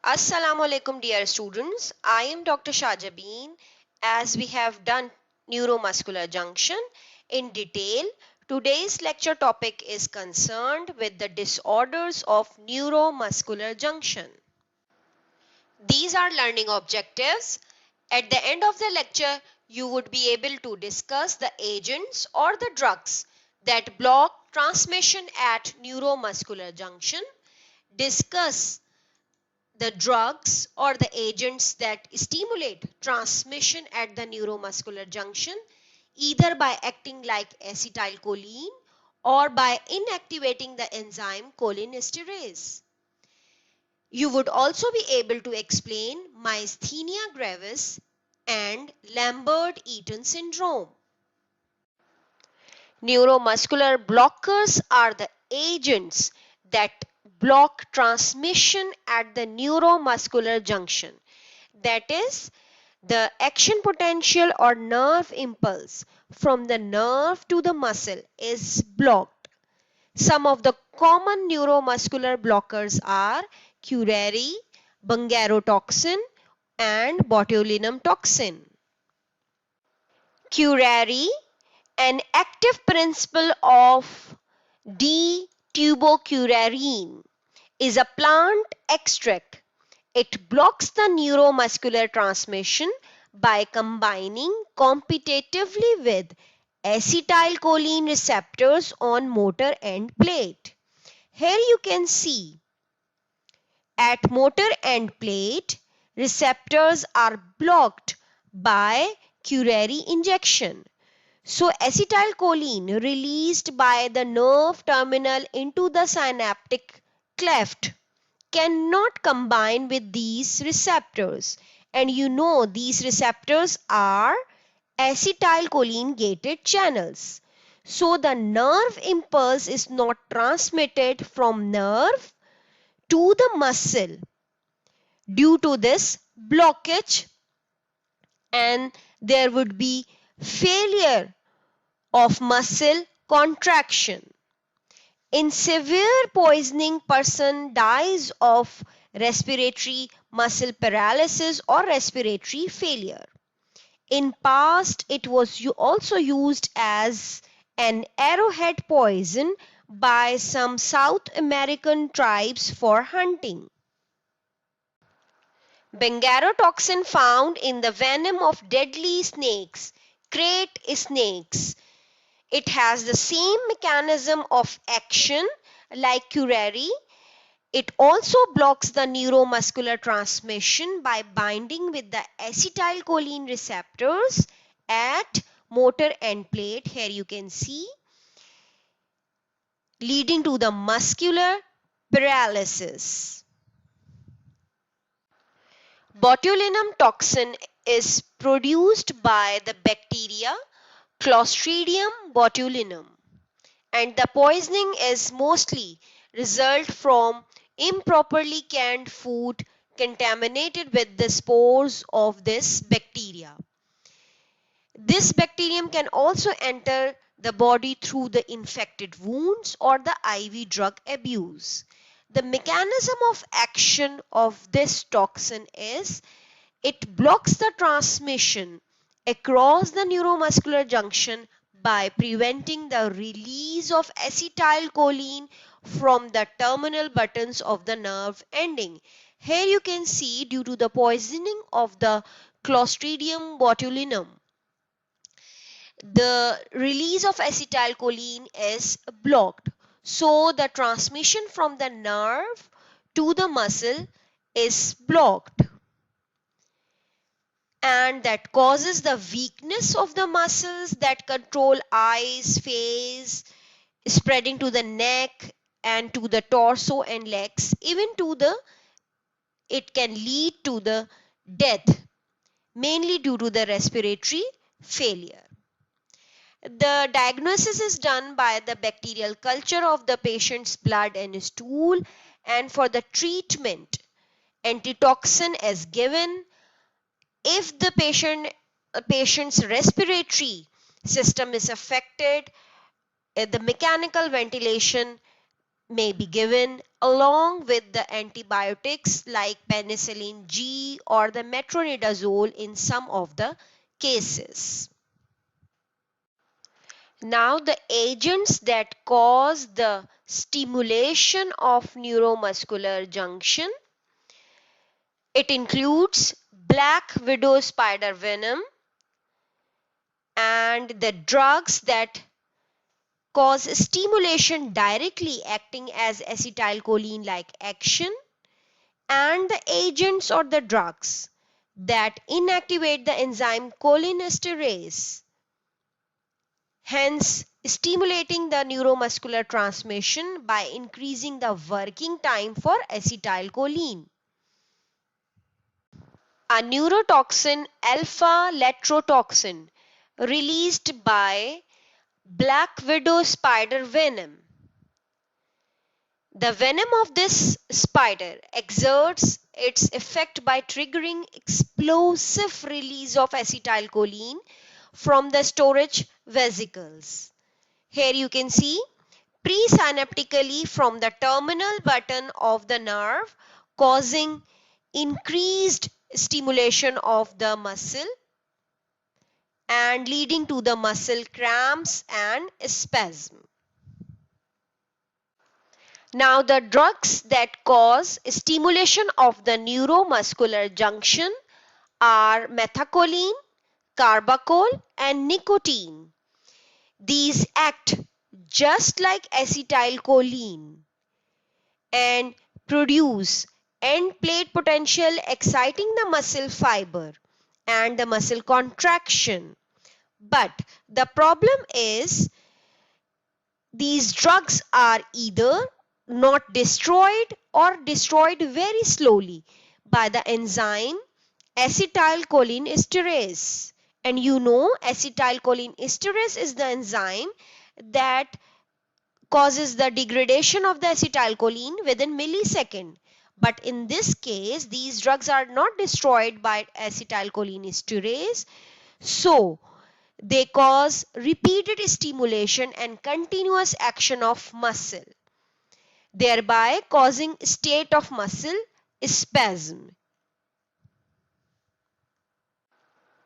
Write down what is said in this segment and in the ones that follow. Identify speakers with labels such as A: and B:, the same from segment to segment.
A: Assalamu alaikum dear students. I am Dr. Shahjabeen. As we have done neuromuscular junction in detail, today's lecture topic is concerned with the disorders of neuromuscular junction. These are learning objectives. At the end of the lecture, you would be able to discuss the agents or the drugs that block transmission at neuromuscular junction, discuss the drugs or the agents that stimulate transmission at the neuromuscular junction either by acting like acetylcholine or by inactivating the enzyme cholinesterase. You would also be able to explain myasthenia gravis and Lambert-Eaton syndrome. Neuromuscular blockers are the agents that block transmission at the neuromuscular junction. That is, the action potential or nerve impulse from the nerve to the muscle is blocked. Some of the common neuromuscular blockers are curare, bungarotoxin, and botulinum toxin. Curare, an active principle of D-tubocurarine, is a plant extract. It blocks the neuromuscular transmission by combining competitively with acetylcholine receptors on motor end plate. Here you can see at motor end plate, receptors are blocked by curare injection. So acetylcholine released by the nerve terminal into the synaptic cleft cannot combine with these receptors, and you know these receptors are acetylcholine gated channels. So the nerve impulse is not transmitted from nerve to the muscle due to this blockage, and there would be failure of muscle contraction. In severe poisoning, person dies of respiratory muscle paralysis or respiratory failure. In past, it was also used as an arrowhead poison by some South American tribes for hunting. Bungarotoxin found in the venom of deadly snakes, krait snakes. It has the same mechanism of action like curare. It also blocks the neuromuscular transmission by binding with the acetylcholine receptors at motor end plate. Here you can see, leading to the muscular paralysis. Botulinum toxin is produced by the bacteria Clostridium botulinum, and the poisoning is mostly result from improperly canned food contaminated with the spores of this bacteria. This bacterium can also enter the body through the infected wounds or the IV drug abuse. The mechanism of action of this toxin is it blocks the transmission across the neuromuscular junction by preventing the release of acetylcholine from the terminal buttons of the nerve ending. Here you can see, due to the poisoning of the Clostridium botulinum, the release of acetylcholine is blocked. So the transmission from the nerve to the muscle is blocked, and that causes the weakness of the muscles that control eyes, face, spreading to the neck and to the torso and legs. Even to the, it can lead to the death, mainly due to the respiratory failure. The diagnosis is done by the bacterial culture of the patient's blood and stool, and for the treatment, antitoxin is given. If the patient's respiratory system is affected, the mechanical ventilation may be given along with the antibiotics like penicillin G or the metronidazole in some of the cases. Now, the agents that cause the stimulation of neuromuscular junction, it includes black widow spider venom and the drugs that cause stimulation directly acting as acetylcholine-like action, and the agents or the drugs that inactivate the enzyme cholinesterase, hence stimulating the neuromuscular transmission by increasing the working time for acetylcholine. A neurotoxin alpha-latrotoxin released by black widow spider venom. The venom of this spider exerts its effect by triggering explosive release of acetylcholine from the storage vesicles. Here you can see presynaptically from the terminal button of the nerve, causing increased stimulation of the muscle and leading to the muscle cramps and spasm. Now, the drugs that cause stimulation of the neuromuscular junction are methacholine, carbachol, and nicotine. These act just like acetylcholine and produce end plate potential, exciting the muscle fiber and the muscle contraction. But the problem is these drugs are either not destroyed or destroyed very slowly by the enzyme acetylcholinesterase. And you know acetylcholinesterase is the enzyme that causes the degradation of the acetylcholine within millisecond. But in this case, these drugs are not destroyed by acetylcholinesterase. So, they cause repeated stimulation and continuous action of muscle, thereby causing state of muscle spasm.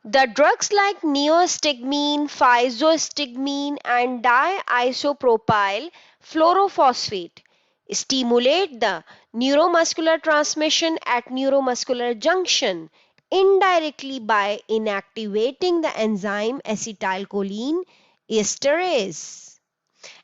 A: The drugs like neostigmine, physostigmine, and diisopropyl fluorophosphate stimulate the neuromuscular transmission at neuromuscular junction indirectly by inactivating the enzyme acetylcholine esterase.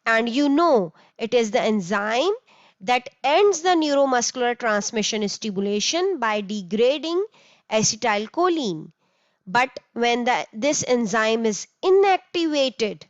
A: And you know it is the enzyme that ends the neuromuscular transmission stimulation by degrading acetylcholine. But when this enzyme is inactivated,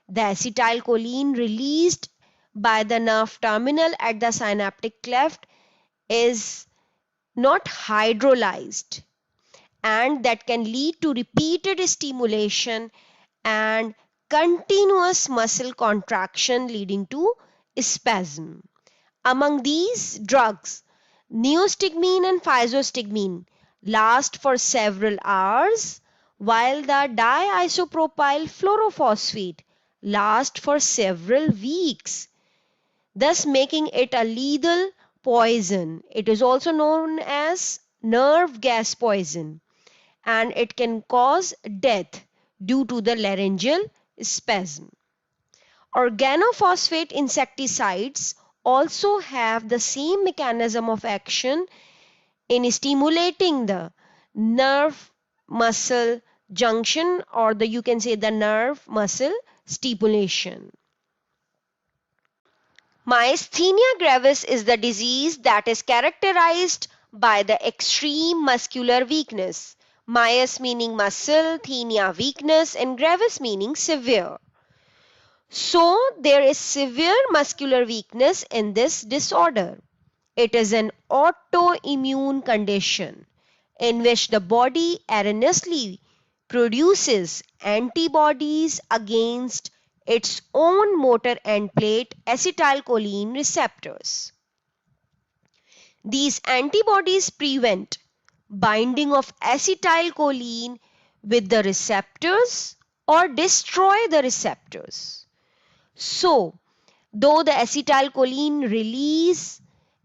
A: the acetylcholine released by the nerve terminal at the synaptic cleft is not hydrolyzed, and that can lead to repeated stimulation and continuous muscle contraction leading to spasm. Among these drugs, neostigmine and physostigmine last for several hours, while the diisopropyl fluorophosphate lasts for several weeks, thus making it a lethal poison. It is also known as nerve gas poison, and it can cause death due to the laryngeal spasm. Organophosphate insecticides also have the same mechanism of action in stimulating the nerve muscle junction, or you can say the nerve muscle stimulation. Myasthenia gravis is the disease that is characterized by the extreme muscular weakness. Myas meaning muscle, thenia weakness, and gravis meaning severe. So there is severe muscular weakness in this disorder. It is an autoimmune condition in which the body erroneously produces antibodies against its own motor end plate acetylcholine receptors. These antibodies prevent binding of acetylcholine with the receptors or destroy the receptors. So, though the acetylcholine release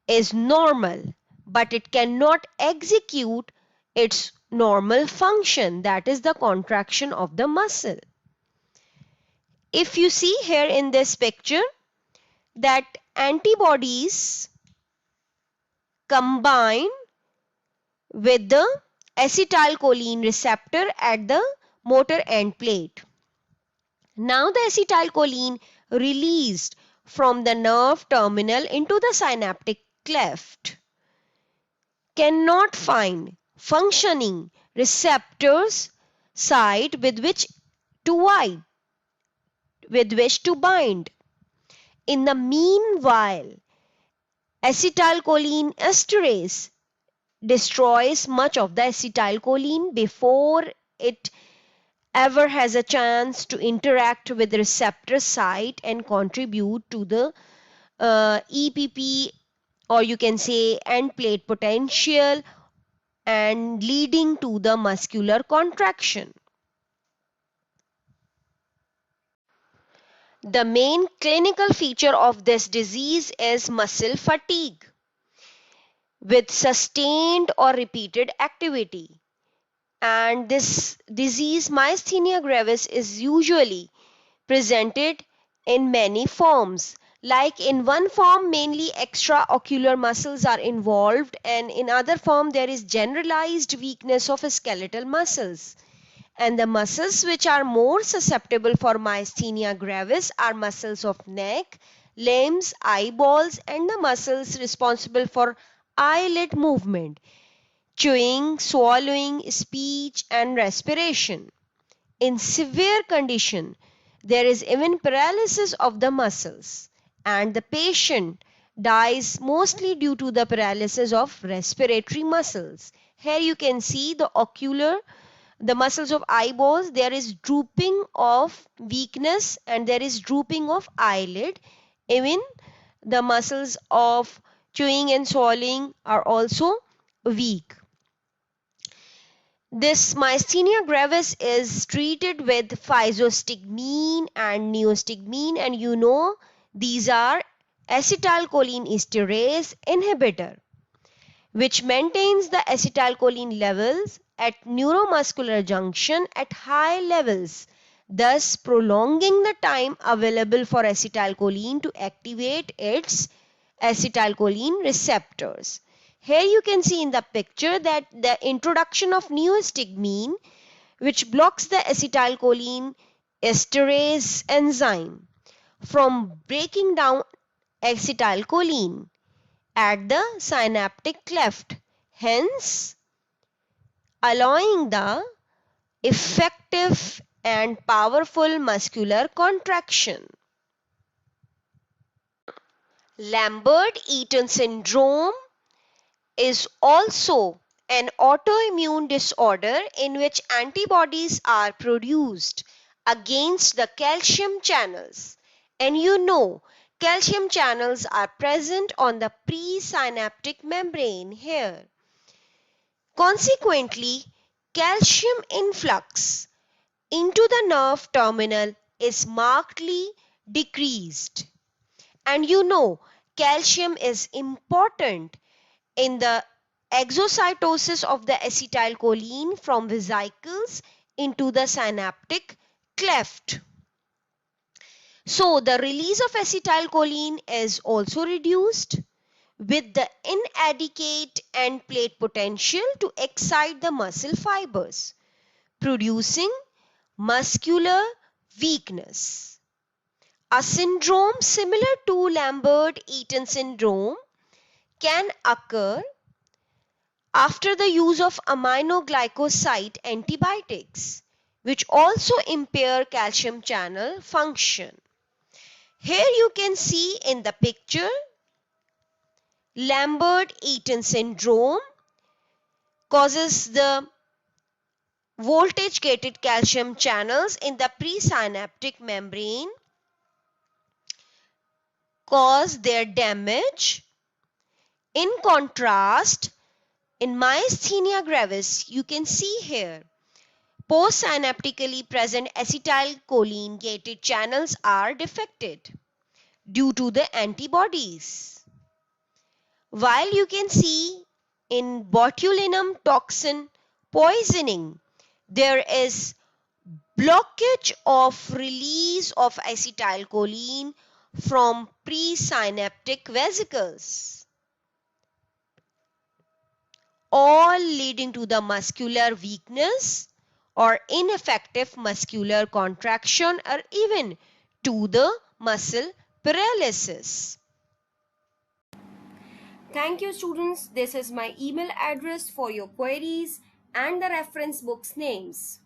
A: is normal, but it cannot execute its normal function, that is the contraction of the muscle. If you see here in this picture that antibodies combine with the acetylcholine receptor at the motor end plate. Now the acetylcholine released from the nerve terminal into the synaptic cleft cannot find functioning receptors site with which to bind. In the meanwhile, acetylcholine esterase destroys much of the acetylcholine before it ever has a chance to interact with the receptor site and contribute to the EPP, or you can say end plate potential, and leading to the muscular contraction. The main clinical feature of this disease is muscle fatigue with sustained or repeated activity. And this disease, myasthenia gravis, is usually presented in many forms. Like in one form, mainly extraocular muscles are involved, and in other form, there is generalized weakness of skeletal muscles. And the muscles which are more susceptible for myasthenia gravis are muscles of neck, limbs, eyeballs, and the muscles responsible for eyelid movement, chewing, swallowing, speech, and respiration. In severe condition, there is even paralysis of the muscles, and the patient dies mostly due to the paralysis of respiratory muscles. Here you can see the muscles of eyeballs, there is drooping of weakness and there is drooping of eyelid. Even the muscles of chewing and swallowing are also weak. This myasthenia gravis is treated with physostigmine and neostigmine, and you know these are acetylcholine esterase inhibitor, which maintains the acetylcholine levels at neuromuscular junction at high levels, thus prolonging the time available for acetylcholine to activate its acetylcholine receptors. Here you can see in the picture that the introduction of neostigmine, which blocks the acetylcholine esterase enzyme from breaking down acetylcholine at the synaptic cleft, hence allowing the effective and powerful muscular contraction. Lambert-Eaton syndrome is also an autoimmune disorder in which antibodies are produced against the calcium channels. And you know, calcium channels are present on the presynaptic membrane here. Consequently, calcium influx into the nerve terminal is markedly decreased. And you know, calcium is important in the exocytosis of the acetylcholine from vesicles into the synaptic cleft. So the release of acetylcholine is also reduced with the inadequate end plate potential to excite the muscle fibers, producing muscular weakness. A syndrome similar to Lambert-Eaton syndrome can occur after the use of aminoglycoside antibiotics, which also impair calcium channel function. Here you can see in the picture Lambert-Eaton syndrome causes the voltage-gated calcium channels in the presynaptic membrane cause their damage. In contrast, in myasthenia gravis, you can see here, postsynaptically present acetylcholine-gated channels are defected. due to the antibodies. While you can see in botulinum toxin poisoning, there is blockage of release of acetylcholine from presynaptic vesicles, all leading to the muscular weakness or ineffective muscular contraction or even to the muscle paralysis. Thank you, students. This is my email address for your queries and the reference books names.